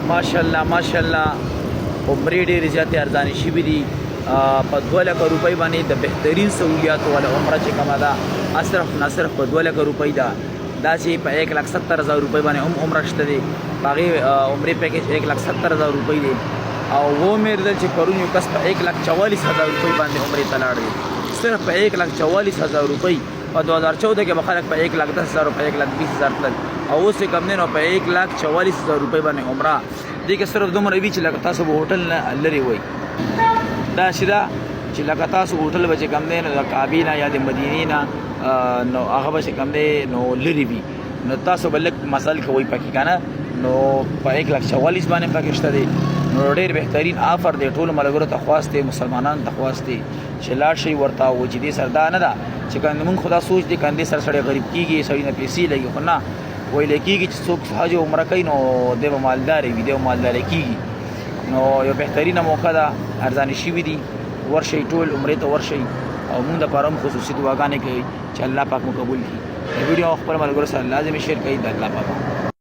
ماشاءالله ماشاءالله عمرې ډېرې زیاتې ارزانې شوي دي په 2 لکه روپۍ باندې د بهترین سہولیاتو والا عمره چې کومه ده صرف نه صرف په 2 لکه روپۍ ده دا چې په 1,70,000 روپۍ باندې هم عمره شته دی په هغې عمرې پیکیج 1,70,000 روپۍ دی او ومې لیدل چې پرون یو کس په 1,44,000 روپۍ باندې عمرې ته لاړ دی صرف په 1,44,000 روپۍ په 2014 کې به خلک په 1,10,000 په 1,20,000 تلل او اوس چې کوم دی نو په 1,44,000 روپۍ باندې عمره دې کې صرف دومره وي چې لکه تاسو به هوټل نه لرې وئ دا چې ده چې لکه تاسو هوټل به چې کوم دی نو د کعبې نه یا د مدینې نه نو هغه به چې کوم دی نو لرې وي نو تاسو به لږ مزل کوئ پکې که نه نو په 1,44,000 باندې پکې شته دی نو ډېر بهترین آفر دی ټولو ملګرو ته خواست دی مسلمانانو ته خواست دی چې لاړ شئ ورته و چې دې سره دا نه ده چې که مونږ خو دا سوچ دی که دې سره سړی غریب کېږي سړي نه پیسې لګي خو نه ویلی کېږي چې څوک حج او عمره کوي نو دی به مالداره وي دی به مالداره کېږي نو یو بهترینه موقع ده ارزانې شوي دي ورشئ ټول عمرې ته ورشئ او مونږ دپاره هم خصوصي دعاګانې کوي چې الله پاک مو قبول کړي د ویډیو خپل ملګرو سره لازمي شیر کړئ د الله پاک